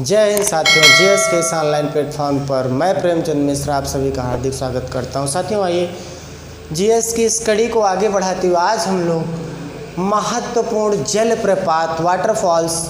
जय हिंद साथियों, जीएस के इस ऑनलाइन प्लेटफॉर्म पर मैं प्रेमचंद मिश्रा आप सभी का हार्दिक स्वागत करता हूं। साथियों, आइए जीएस की इस कड़ी को आगे बढ़ाते हुए आज हम लोग महत्वपूर्ण जलप्रपात वाटरफॉल्स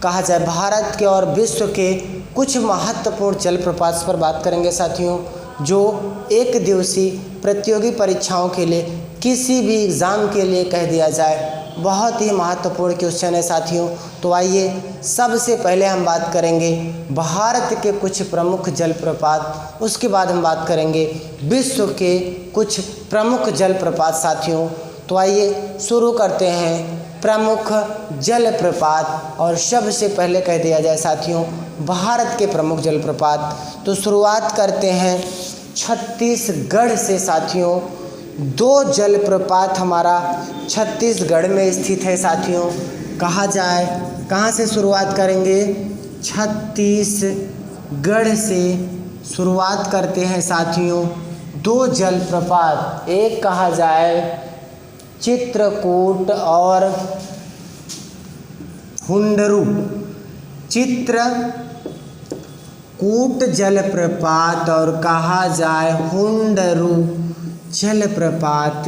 कहा जाए भारत के और विश्व के कुछ महत्वपूर्ण जलप्रपात पर बात करेंगे साथियों, जो एक दिवसीय प्रतियोगी परीक्षाओं के लिए किसी भी एग्ज़ाम के लिए कह दिया जाए बहुत ही महत्वपूर्ण क्वेश्चन है साथियों। तो आइए सबसे पहले हम बात करेंगे भारत के कुछ प्रमुख जलप्रपात, उसके बाद हम बात करेंगे विश्व के कुछ प्रमुख जलप्रपात साथियों। तो आइए शुरू करते हैं प्रमुख जलप्रपात। और सबसे पहले कह दिया जाए साथियों भारत के प्रमुख जलप्रपात, तो शुरुआत करते हैं छत्तीसगढ़ से साथियों। दो जलप्रपात हमारा छत्तीसगढ़ में स्थित है साथियों। कहा जाए कहाँ से शुरुआत करेंगे, छत्तीसगढ़ से शुरुआत करते हैं साथियों। दो जलप्रपात, एक कहा जाए चित्रकूट और हुंडरू। चित्रकूट जलप्रपात और कहा जाए हुंडरू जलप्रपात,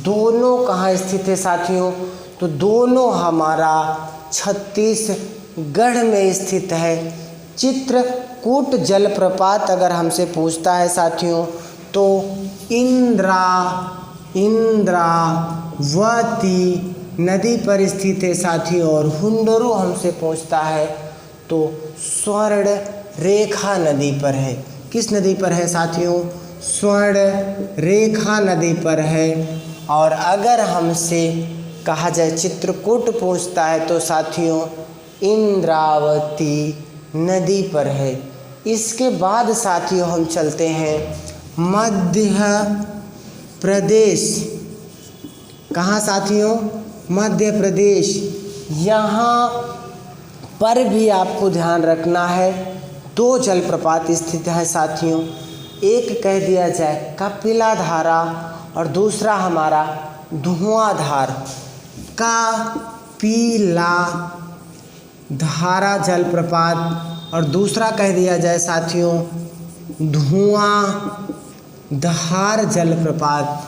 दोनों कहाँ स्थित है साथियों, तो दोनों हमारा छत्तीसगढ़ में स्थित है। चित्रकूट जलप्रपात अगर हमसे पूछता है साथियों तो इंद्रावती नदी पर स्थित है साथियों। और हुंडरू हमसे पूछता है तो स्वर्ण रेखा नदी पर है। किस नदी पर है साथियों, स्वर्ण रेखा नदी पर है। और अगर हमसे कहा जाए चित्रकूट पूछता है तो साथियों इंद्रावती नदी पर है। इसके बाद साथियों हम चलते हैं मध्य प्रदेश। कहाँ साथियों, मध्य प्रदेश। यहाँ पर भी आपको ध्यान रखना है, दो जलप्रपात स्थित है साथियों। एक कह दिया जाए कपिला धारा और दूसरा हमारा धुआंधार। कपिला धारा जलप्रपात और दूसरा कह दिया जाए साथियों धुआंधार जलप्रपात।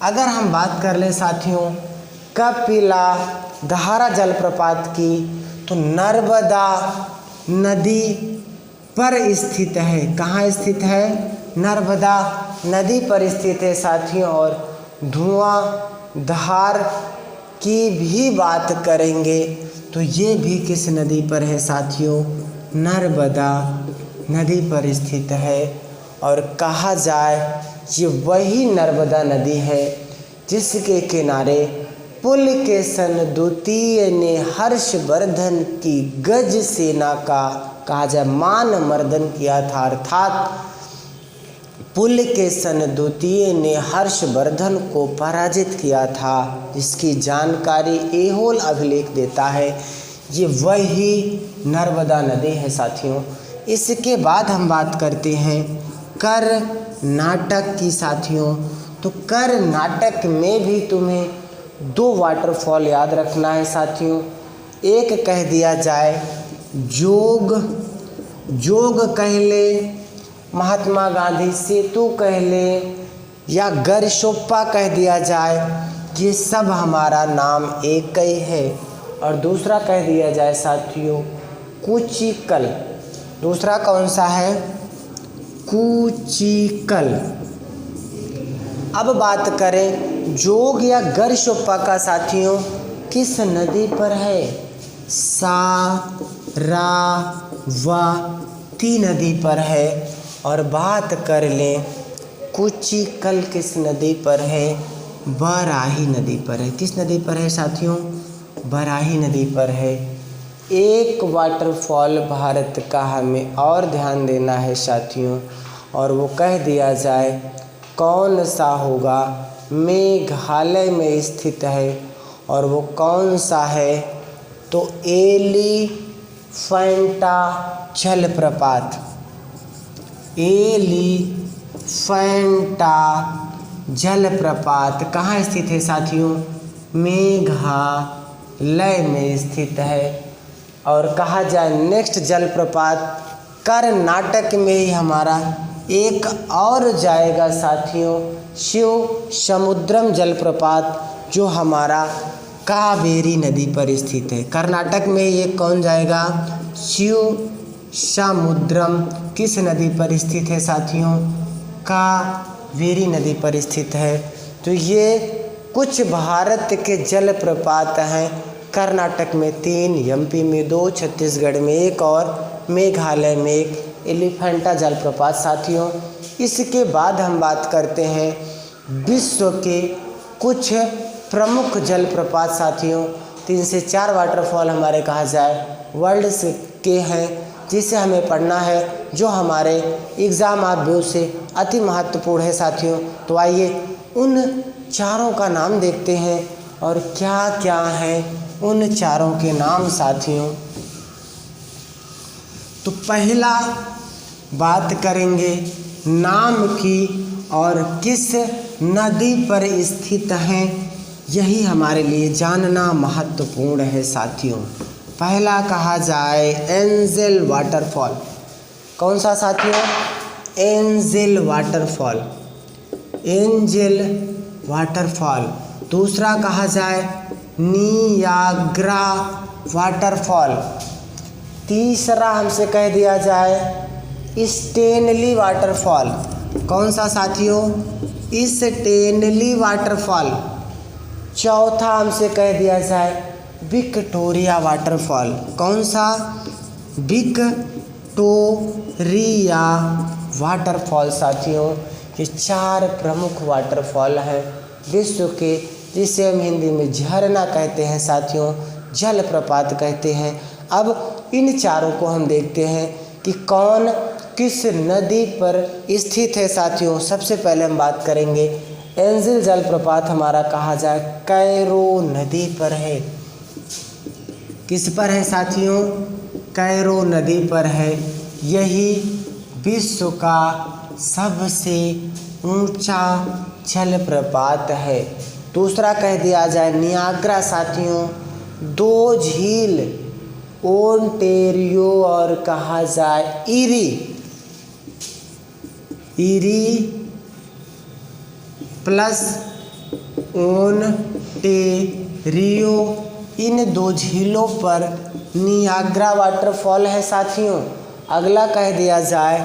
अगर हम बात कर लें साथियों कपिला धारा जलप्रपात की, तो नर्मदा नदी पर स्थित है। कहाँ स्थित है, नर्मदा नदी पर स्थित है साथियों। और धुआंधार की भी बात करेंगे तो ये भी किस नदी पर है साथियों, नर्मदा नदी पर स्थित है। और कहा जाए ये वही नर्मदा नदी है जिसके किनारे पुलकेशन द्वितीय ने हर्षवर्धन की गज सेना का कहा जाए मान मर्दन किया था। अर्थात पुलकेशन द्वितीय ने हर्षवर्धन को पराजित किया था, जिसकी जानकारी ऐहोल अभिलेख देता है। ये वही नर्मदा नदी है साथियों। इसके बाद हम बात करते हैं कर्नाटक की साथियों। तो कर्नाटक में भी तुम्हें दो वाटरफॉल याद रखना है साथियों। एक कह दिया जाए जोग कह ले, महात्मा गांधी सेतु कह ले, या गरशोप्पा कह दिया जाए, ये सब हमारा नाम एक ही है। और दूसरा कह दिया जाए साथियों कुचिकल। दूसरा कौन सा है, कुचिकल। अब बात करें जोग या गरशोप्पा का साथियों, किस नदी पर है, सारावती नदी पर है। और बात कर लें कुचिकल किस नदी पर है, बराही नदी पर है। किस नदी पर है साथियों, बराही नदी पर है। एक वाटरफॉल भारत का हमें और ध्यान देना है साथियों, और वो कह दिया जाए कौन सा होगा, मेघालय में स्थित है। और वो कौन सा है, तो एलिफेंटा जलप्रपात। एलिफेंटा जलप्रपात कहाँ स्थित है साथियों, मेघालय में स्थित है। और कहा जाए नेक्स्ट जलप्रपात कर्नाटक में ही हमारा एक और जाएगा साथियों, शिव समुद्रम जलप्रपात, जो हमारा कावेरी नदी पर स्थित है। कर्नाटक में ये कौन जाएगा? शिव समुद्रम किस नदी पर स्थित है साथियों? कावेरी नदी पर स्थित है। तो ये कुछ भारत के जलप्रपात हैं। कर्नाटक में 3, एमपी में 2, छत्तीसगढ़ में 1 और मेघालय में 1 एलिफेंटा जलप्रपात साथियों। इसके बाद हम बात करते हैं विश्व के कुछ प्रमुख जलप्रपात साथियों। 3 से 4 वाटरफॉल हमारे कहा जाए वर्ल्ड के हैं, जिसे हमें पढ़ना है, जो हमारे एग्ज़ाम आप व्यू से अति महत्वपूर्ण है साथियों। तो आइए उन चारों का नाम देखते हैं और क्या क्या हैं उन चारों के नाम साथियों। तो पहला बात करेंगे नाम की और किस नदी पर स्थित हैं, यही हमारे लिए जानना महत्वपूर्ण है साथियों। पहला कहा जाए एंजल वाटरफॉल। कौन सा साथियों? Angel waterfall, angel waterfall. दूसरा कहा जाए नियाग्रा वाटरफॉल। तीसरा हमसे कह दिया जाए स्टेनली वाटरफॉल। कौन सा साथियों? Stanley waterfall. चौथा हमसे कह दिया जाए विक्टोरिया वाटरफॉल। कौन सा? विक्टोरिया वाटरफॉल साथियों। ये 4 प्रमुख वाटरफॉल हैं विश्व के, जिसे हम हिंदी में झरना कहते हैं साथियों, जलप्रपात कहते हैं। अब इन चारों को हम देखते हैं कि कौन किस नदी पर स्थित है साथियों। सबसे पहले हम बात करेंगे एंजल जलप्रपात हमारा कहा जाए कैरो नदी पर है। किस पर है साथियों? कैरो नदी पर है। यही विश्व का सबसे ऊंचा जलप्रपात है। दूसरा कह दिया जाए नियाग्रा साथियों। 2 झील ओंटेरियो और कहा जाए इरी प्लस ओंटेरियो, इन 2 झीलों पर नियाग्रा वाटरफॉल है साथियों। अगला कह दिया जाए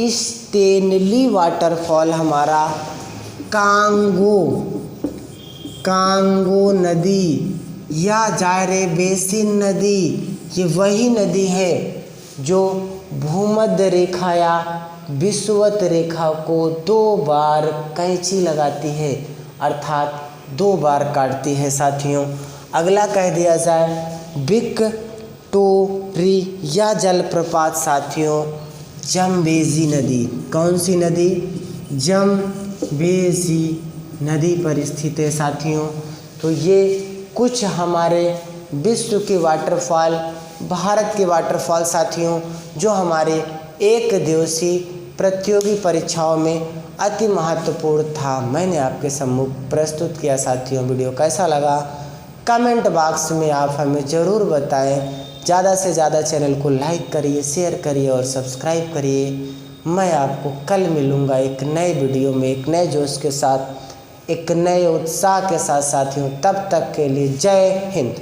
स्टेनली वाटरफॉल हमारा कांगो नदी या जायरे बेसिन नदी। ये वही नदी है जो भूमध्य रेखा या विषुवत रेखा को 2 बार कैंची लगाती है, अर्थात 2 बार काटती है साथियों। अगला कह दिया जाए विक्टोरिया जलप्रपात साथियों जम्बेजी नदी। कौन सी नदी? जम्बेजी नदी पर स्थित है साथियों। तो ये कुछ हमारे विश्व के वाटरफॉल, भारत के वाटरफॉल साथियों, जो हमारे 1 दिवसीय प्रतियोगी परीक्षाओं में अति महत्वपूर्ण था, मैंने आपके सम्मुख प्रस्तुत किया साथियों। वीडियो कैसा लगा कमेंट बॉक्स में आप हमें ज़रूर बताएं। ज़्यादा से ज़्यादा चैनल को लाइक करिए, शेयर करिए और सब्सक्राइब करिए। मैं आपको कल मिलूँगा एक नए वीडियो में, एक नए जोश के साथ, एक नए उत्साह के साथ साथियों। तब तक के लिए जय हिंद।